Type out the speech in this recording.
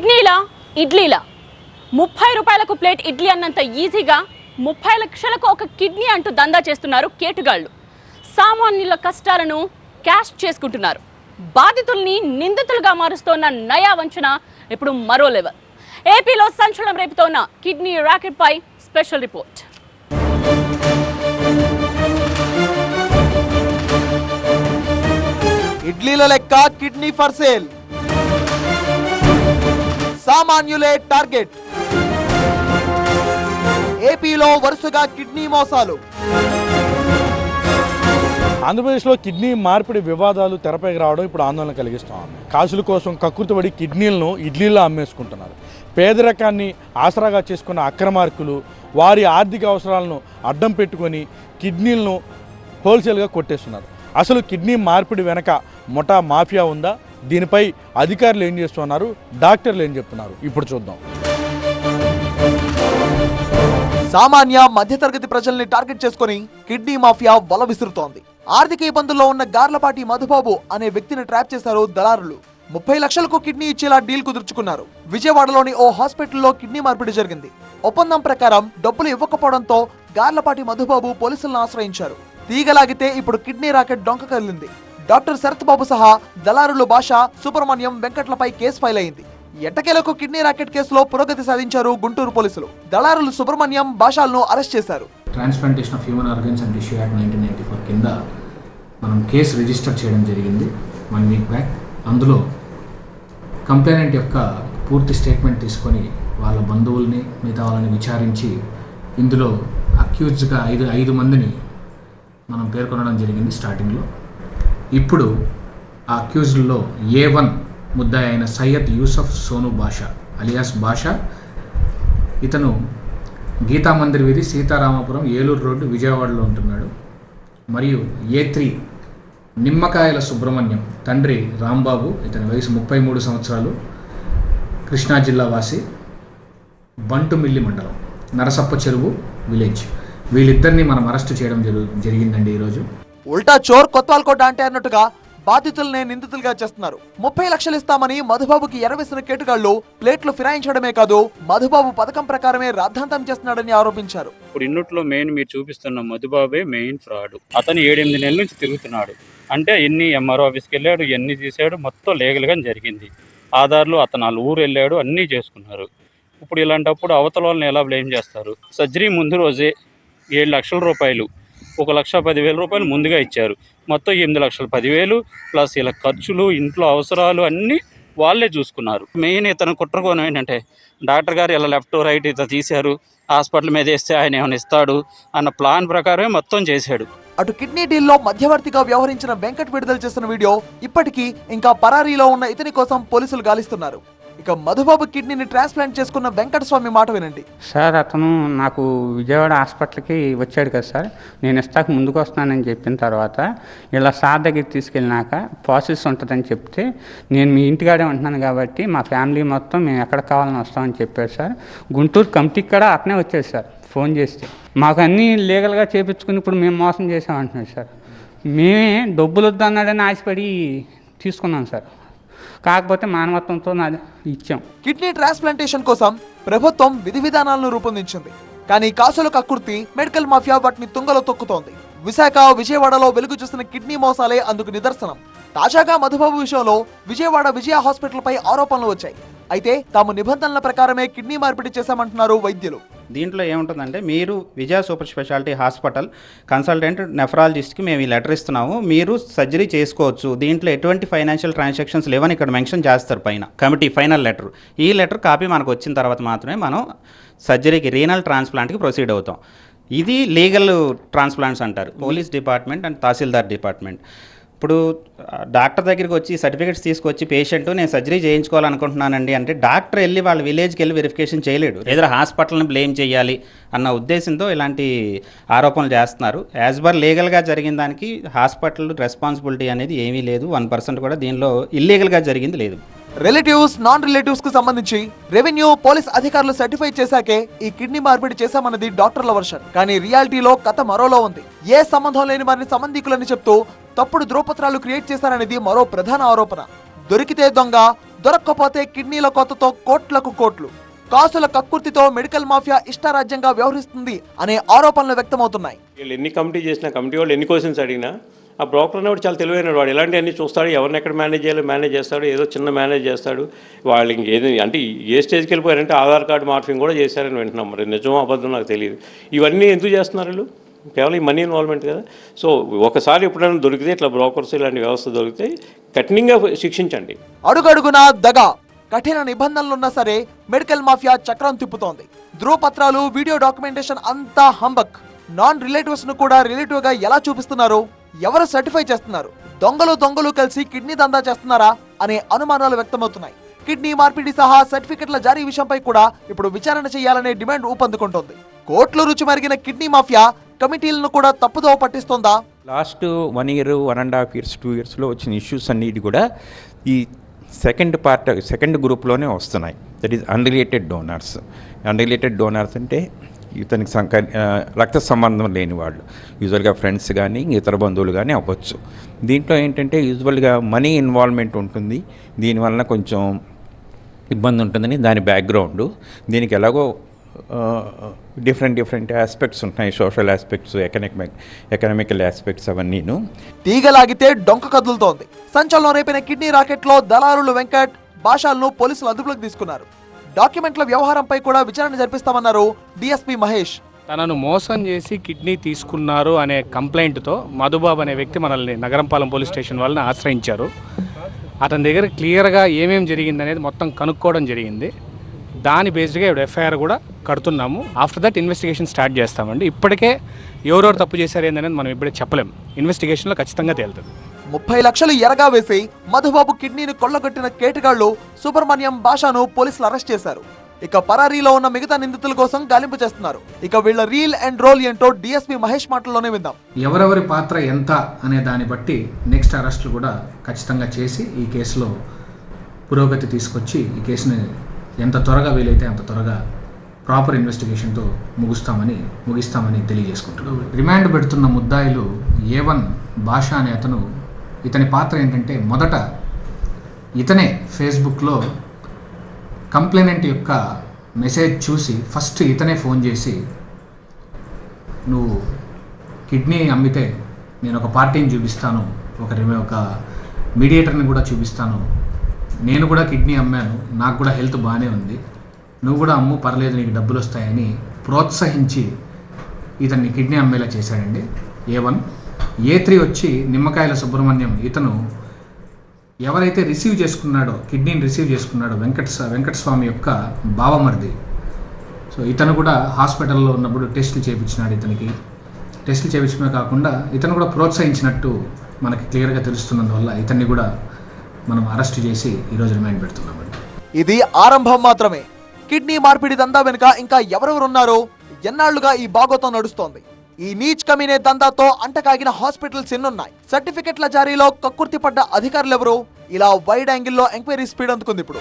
కిడ్నీలా ఇడ్లీలా 30 రూపాయలకు ప్లేట్ ఇడ్లీ అన్నంత ఈజీగా 30 లక్షలకు ఒక కిడ్నీ అంటూ దందా చేస్తున్నారు కేటుగాళ్లు. సామాన్యుల కష్టాలను క్యాష్ చేసుకుంటున్నారు. బాధితుల్ని నిందితులుగా మారుస్తోన్న నయా వంచన ఇప్పుడు మరో లెవెల్. ఏపీలో సంచలనం రేపుతోన్న కిడ్నీ ర్యాకెట్ పై స్పెషల్ రిపోర్ట్. ఇడ్లీల లెక్క కిడ్నీ ఫర్ సేల్, సామాన్యులే టార్గెట్. ఏపీలో వరుసగా కిడ్నీ మోసాలు. ఆంధ్రప్రదేశ్లో కిడ్నీ మార్పిడి వివాదాలు తెరపైకి రావడం ఇప్పుడు ఆందోళన కలిగిస్తూ ఉంది. కాసుల కోసం కక్కుర్తిపడి కిడ్నీలను ఇడ్లీల్లో అమ్మేసుకుంటున్నారు. పేదరికాన్ని ఆసరాగా చేసుకున్న అక్రమార్కులు వారి ఆర్థిక అవసరాలను అడ్డం పెట్టుకొని కిడ్నీలను హోల్సేల్గా కొట్టేస్తున్నారు. అసలు కిడ్నీ మార్పిడి వెనక ముఠా మాఫియా ఉందా? దీనిపై అధికారులు ఏం చేస్తున్నారు, డాక్టర్లు ఏం చెప్తున్నారు, ఇప్పుడు చూద్దాం. సామాన్య మధ్యతరగతి ప్రజల్ని టార్గెట్ చేసుకుని కిడ్నీ మాఫియా వల విసురుతోంది. ఆర్థిక ఇబ్బందుల్లో ఉన్న గార్లపాటి మధుబాబు అనే వ్యక్తిని ట్రాప్ చేశారు దళారులు. 30 లక్షలకు కిడ్నీ ఇచ్చేలా డీల్ కుదుర్చుకున్నారు. విజయవాడలోని ఓ హాస్పిటల్లో కిడ్నీ మార్పిడి జరిగింది. ఒప్పందం ప్రకారం డబ్బులు ఇవ్వకపోవడంతో గార్లపాటి మధుబాబు పోలీసులను ఆశ్రయించారు. తీగలాగితే ఇప్పుడు కిడ్నీ రాకెట్ డొంక కదిలింది. డాక్టర్ శరత్ బాబు సహా దళారులు భాష, సుబ్రహ్మణ్యం, వెంకట్లపై కేసు ఫైల్ అయింది. ఎట్టకేలకు కిడ్నీ రాకెట్ కేసులో పురోగతి సాధించారు గుంటూరు పోలీసులు. దళారులు సుబ్రహ్మణ్యం, భాషాలను అరెస్ట్ చేశారు. Transplantation of human organs and tissue act 1994 కింద మనం కేసు రిజిస్టర్ చేయడం జరిగింది 1 వీక్ బ్యాక్. అందులో కంప్లైనెంట్ యొక్క పూర్తి స్టేట్మెంట్ తీసుకొని వాళ్ళ బంధువుల్ని మిగతా వాళ్ళని విచారించి ఇందులో అక్యూజ్డ్గా ఐదు మందిని మనం పేర్కొనడం జరిగింది స్టార్టింగ్లో. ఇప్పుడు ఆ అక్యూజ్డ్లో A1 ముద్దాయి అయిన సయ్యద్ యూసఫ్ సోను బాషా అలియాస్ బాషా, ఇతను గీతా మందిర్ వీధి, సీతారామపురం, ఏలూరు రోడ్డు, విజయవాడలో ఉంటున్నాడు. మరియు A3 నిమ్మకాయల సుబ్రహ్మణ్యం, తండ్రి రాంబాబు, ఇతని వయసు 33 సంవత్సరాలు, కృష్ణా జిల్లా వాసి, బంటుమిల్లి మండలం, నరసప్ప చెరువు విలేజ్. వీళ్ళిద్దరిని మనం అరెస్ట్ చేయడం జరిగిందండి ఈరోజు. ఉల్టా చోర్ కొత్వాల్కోట అంటే అన్నట్టుగా బాధితులనే నిందితులుగా చేస్తున్నారు. 30 లక్షలు ఇస్తామని మధుబాబుకి ఎరవేసిన కేటుగాళ్లు ప్లేట్లు ఫిరాయించడమే కాదు, మధుబాబు పథకం ప్రకారమే రాద్ధాంతం చేస్తున్నాడని ఆరోపించారు. ఇప్పుడు ఇన్నుట్లో మెయిన్ మీరు చూపిస్తున్న మధుబాబే మెయిన్ ఫ్రాడ్. అతను 7-8 నెలల నుంచి తిరుగుతున్నాడు. అంటే ఎన్ని ఎంఆర్ఓ ఆఫీస్కి వెళ్ళాడు, ఎన్ని తీసాడు, మొత్తం లీగల్గా జరిగింది. ఆధార్లు అతను వాళ్ళ ఊరు వెళ్ళాడు, అన్నీ చేసుకున్నారు. ఇప్పుడు ఇలాంటప్పుడు అవతల వాళ్ళని ఎలా బ్లేమ్ చేస్తారు? సర్జరీ ముందు రోజే 7 లక్షల రూపాయలు, 1,10,000 రూపాయలు ముందుగా ఇచ్చారు. మొత్తం 8,10,000 ప్లస్ ఇలా ఖర్చులు, ఇంట్లో అవసరాలు అన్నీ వాళ్ళే చూసుకున్నారు. మెయిన్ ఇతను కుట్రకోణం ఏంటంటే డాక్టర్ గారు ఇలా లెఫ్ట్ రైట్ ఇట్లా తీశారు, హాస్పిటల్ మీద వేస్తే ఆయన ఏమైనా ఇస్తాడు అన్న ప్లాన్ ప్రకారమే మొత్తం చేశాడు. అటు కిడ్నీ డీల్లో మధ్యవర్తిగా వ్యవహరించిన వెంకట్ విడుదల చేసిన వీడియో ఇప్పటికీ ఇంకా పరారీలో ఉన్న ఇతని కోసం పోలీసులు గాలిస్తున్నారు. ఇక మధుబాబు కిడ్నీని ట్రాన్స్ప్లాంట్ చేసుకున్న వెంకటస్వామి మాట వినండి. సార్, అతను నాకు విజయవాడ హాస్పిటల్కి వచ్చాడు కదా సార్, నేను ఇస్తాక ముందుకు వస్తున్నానని చెప్పిన తర్వాత ఇలా సార్ దగ్గరికి తీసుకెళ్ళినాక ప్రాసెస్ ఉంటుందని చెప్తే నేను మీ ఇంటికాడే ఉంటున్నాను కాబట్టి మా ఫ్యామిలీ మొత్తం మేము ఎక్కడ కావాలని వస్తామని చెప్పాడు సార్. గుంటూరు కమిటీకి కూడా అతనే వచ్చాడు సార్ ఫోన్ చేస్తే. మాకు అన్నీ లీగల్గా చేయించుకుని ఇప్పుడు మేము మోసం చేసామంటున్నాడు సార్. మేమే డబ్బులు వద్దన్నాడని ఆశపడి తీసుకున్నాం సార్. కాకపోతే మానవత్వంతో ఇచ్చాం. కిడ్నీ ట్రాన్స్ప్లాంటేషన్ కోసం ప్రభుత్వం విధి విధానాలను రూపొందించింది. కానీ కాసుల కక్కుర్తి, మెడికల్ మాఫియా వాటిని తుంగలో తొక్కుతోంది. విశాఖ, విజయవాడలో వెలుగు చూసిన కిడ్నీ మోసాలే అందుకు నిదర్శనం. తాజాగా మధుబాబు విషయంలో విజయవాడ విజయ హాస్పిటల్ పై ఆరోపణలు వచ్చాయి. అయితే తాము నిబంధనల ప్రకారమే కిడ్నీ మార్పిడి చేశామంటున్నారు వైద్యులు. దీంట్లో ఏముంటుందంటే, మీరు విజయ సూపర్ స్పెషాలిటీ హాస్పిటల్ కన్సల్టెంట్ నెఫ్రాలజిస్ట్కి మేము ఈ లెటర్ ఇస్తున్నాము, మీరు సర్జరీ చేసుకోవచ్చు, దీంట్లో ఎటువంటి ఫైనాన్షియల్ ట్రాన్సాక్షన్స్ లేవని ఇక్కడ మెన్షన్ చేస్తారు పైన కమిటీ ఫైనల్ లెటర్. ఈ లెటర్ కాపీ మనకు వచ్చిన తర్వాత మాత్రమే మనం సర్జరీకి, రీనల్ ట్రాన్స్ప్లాంట్కి ప్రొసీడ్ అవుతాం. ఇది లీగల్ ట్రాన్స్ప్లాంట్స్ అంటారు. Police department and tahsildar department ఇప్పుడు డాక్టర్ దగ్గరికి వచ్చి సర్టిఫికేట్స్ తీసుకొచ్చి పేషెంట్ నేను సర్జరీ చేయించుకోవాలనుకుంటున్నానండి అంటే డాక్టర్ వెళ్ళి వాళ్ళ విలేజ్కి వెళ్ళి వెరిఫికేషన్ చేయలేడు. ఏదో హాస్పిటల్ని బ్లేమ్ చేయాలి అన్న ఉద్దేశంతో ఇలాంటి ఆరోపణలు చేస్తున్నారు. యాజ్ పర్ లీగల్గా జరిగిన దానికి హాస్పిటల్ రెస్పాన్సిబిలిటీ అనేది ఏమీ లేదు. 1% కూడా దీనిలో ఇల్లీగల్గా జరిగింది లేదు. రిలేటివ్స్, నాన్ రిలేటివ్స్ కు సంబంధించి రెవెన్యూ, పోలీస్ అధికారులు సర్టిఫై చేశాకే ఈ కిడ్నీ మార్పిడి చేశామన్నది డాక్టర్ల వర్షన్. కానీ రియాలిటీలో కథ మరోలో ఉంది. ఏ సంబంధం లేని వారిని సంబంధికులని చెప్తూ తప్పుడు ధ్రువపత్రాలు క్రియేట్ చేశారనేది మరో ప్రధాన ఆరోపణ. దొరికితే దొంగ, దొరక్కపోతే కిడ్నీల కొత్తతో కోట్లకు కోట్లు. కాసుల కక్కుర్తితో మెడికల్ మాఫియా ఇష్టారాజ్యంగా వ్యవహరిస్తుంది అనే ఆరోపణలు వ్యక్తమవుతున్నాయి. వీళ్ళు ఎన్ని కమిటీ చేసినా, కమిటీ వాళ్ళు ఎన్ని క్వశ్చన్స్ అడిగినా, ఆ బ్రోకర్ అనేవాడు చాలా తెలివైన వాడు. ఇలాంటివన్నీ చూస్తాడు, ఎవరిని ఎక్కడ మేనేజ్ చేయాలో మేనేజ్ చేస్తాడు, ఏదో చిన్న మేనేజ్ చేస్తాడు. వాళ్ళు ఇంకేది అంటే ఏ స్టేజ్కి వెళ్ళిపోయారంటే ఆధార్ కార్డు మార్ఫింగ్ కూడా చేశారని వింటున్నాం. మరి నిజమో అబద్ధం నాకు తెలియదు. ఇవన్నీ ఎందుకు చేస్తున్నారు వీళ్ళు? కేవలం ఈ మనీ ఇన్వాల్వ్మెంట్ కదా. సో ఒకసారి ఎప్పుడైనా దొరికితే ఇట్లా బ్రోకర్స్ ఇలాంటి వ్యవస్థ దొరికితే కఠినంగా శిక్షించండి. అడుగడుగునా దగా, కఠిన నిబంధనలున్నా సరే మెడికల్ మాఫియా చక్రం తిప్పుతోంది. ధృవపత్రాలు, వీడియో డాక్యుమెంటేషన్ అంతా హంబక్. నాన్ రిలేటివ్స్ ను కూడా రిలేటివ్ గా ఎలా చూపిస్తున్నారు? ఎవరు సర్టిఫై చేస్తున్నారు? దొంగలు కలిసి కిడ్నీ దందా చేస్తున్నారా అనే అనుమానాలు వ్యక్తమవుతున్నాయి. కిడ్నీ మార్పిడి సహా సర్టిఫికెట్ల జారీ విషయంపై కూడా ఇప్పుడు విచారణ చేయాలనే డిమాండ్ ఊపందుకుంటోంది. కోట్లు రుచి మరిగిన కిడ్నీ మాఫియా కమిటీలను కూడా తప్పుదోవ పట్టిస్తోందా? లాస్ట్ 1 year, 1.5 years, 2 yearsలో వచ్చిన ఇష్యూస్ అన్నిటి కూడా ఈ సెకండ్ గ్రూప్లోనే వస్తున్నాయి. That is unrelated donors. Unrelated donors అంటే ఇతనికి రక్త సంబంధం లేని వాళ్ళు, యూజువల్గా ఫ్రెండ్స్ కానీ ఇతర బంధువులు కానీ అవ్వచ్చు. దీంట్లో ఏంటంటే యూజువల్గా మనీ ఇన్వాల్వ్మెంట్ ఉంటుంది. దీనివల్ల కొంచెం ఇబ్బంది ఉంటుందని దాని బ్యాక్గ్రౌండ్. దీనికి ఎలాగో డిఫరెంట్ ఆస్పెక్ట్స్ ఉంటాయి. సోషల్ ఆస్పెక్ట్స్, ఎకనామికల్ ఆస్పెక్ట్స్ అవన్నీను. తీగలాగితే డొంక కదులుతోంది. సంచలనం రేపిన కిడ్నీ రాకెట్లో దళారులు వెంకట్, భాషాలను పోలీసులు అదుపులోకి తీసుకున్నారు. డాక్యుమెంట్ల వ్యవహారంపై కూడా విచారణ జరిపిస్తామన్నారు డిఎస్పీ మహేష్. తనను మోసం చేసి కిడ్నీ తీసుకున్నారు అనే కంప్లైంట్తో మధుబాబు అనే వ్యక్తి మనల్ని నగరంపాలెం పోలీస్ స్టేషన్ వాళ్ళని ఆశ్రయించారు. అతని దగ్గర క్లియర్గా ఏమేమి జరిగిందనేది మొత్తం కనుక్కోవడం జరిగింది. దాని బేస్డ్గా ఇప్పుడు ఎఫ్ఐఆర్ కూడా కడుతున్నాము. ఆఫ్టర్ దట్ ఇన్వెస్టిగేషన్ స్టార్ట్ చేస్తామండి. ఇప్పటికే ఎవరెవరు తప్పు చేశారు ఏందనేది మనం ఇప్పుడే చెప్పలేము. ఇన్వెస్టిగేషన్లో ఖచ్చితంగా తేలుతుంది. 30 లక్షలు ఎరగా వేసి మధుబాబు కిడ్నీని కొల్లగొట్టిన కేటగాళ్లు సుబ్రహ్మణ్యం, భాషను పోలీసులు అరెస్ట్ చేశారు. ఇక పరారీలో ఉన్న మిగతా నిందితుల కోసం గాలింపు చేస్తున్నారు. ఇక వీళ్ళ రీల్ అండ్ రోల్ ఏంటో డిఎస్పీ మహేష్ మాటల్లోనే విందాం. ఎవరెవరి పాత్ర ఎంత అనే దాన్ని బట్టి నెక్స్ట్ అరెస్టులు కూడా ఖచ్చితంగా చేసి ఈ కేసులో పురోగతి తీసుకొచ్చి ఈ కేసుని ఎంత త్వరగా వీలైతే అంత త్వరగా ప్రాపర్ ఇన్వెస్టిగేషన్తో ముగిస్తామని తెలియజేసుకుంటున్నాం. రిమాండ్ పెడుతున్న ముద్దాయిలు A1 భాష అనే అతను, ఇతని పాత్ర ఏంటంటే మొదట ఇతనే ఫేస్బుక్లో కంప్లైనెంట్ యొక్క మెసేజ్ చూసి ఫస్ట్ ఇతనే ఫోన్ చేసి, నువ్వు కిడ్నీ అమ్మితే నేను ఒక పార్టీని చూపిస్తాను, ఒక మీడియేటర్ని కూడా చూపిస్తాను, నేను కూడా కిడ్నీ అమ్మాను, నాకు కూడా హెల్త్ బాగానే ఉంది, నువ్వు కూడా అమ్ము, పర్లేదు, నీకు డబ్బులు వస్తాయని ప్రోత్సహించి ఇతన్ని కిడ్నీ అమ్మేలా చేశాడండి A1. A3 వచ్చి నిమ్మకాయల సుబ్రహ్మణ్యం. ఇతను ఎవరైతే కిడ్నీని రిసీవ్ చేసుకున్నాడో వెంకటస్వామి యొక్క బావమరిది. సో ఇతను కూడా హాస్పిటల్లో ఉన్నప్పుడు టెస్టులు చేయించినాడు. టెస్టులు చేయించడమే కాకుండా ఇతను కూడా ప్రోత్సహించినట్టు మనకి క్లియర్గా తెలుస్తున్నందువల్ల ఇతన్ని కూడా మనం అరెస్ట్ చేసి ఈరోజు రిమాండ్ పెడుతున్నామండి. ఇది ఆరంభం మాత్రమే. కిడ్నీ మార్పిడి దందా వెనుక ఇంకా ఎవరెవరున్నారో ఎన్నాళ్లుగా ఈ బాగోతం నడుస్తోంది. ఈ నీచ్ కమీనే దందాతో అంటకాగిన హాస్పిటల్స్ ఎన్నున్నాయి? సర్టిఫికెట్ల జారీలో కక్కుర్తి పడ్డ అధికారులెవరు? ఇలా వైడ్ యాంగిల్లో ఎంక్వైరీ స్పీడ్ అందుకుంది ఇప్పుడు.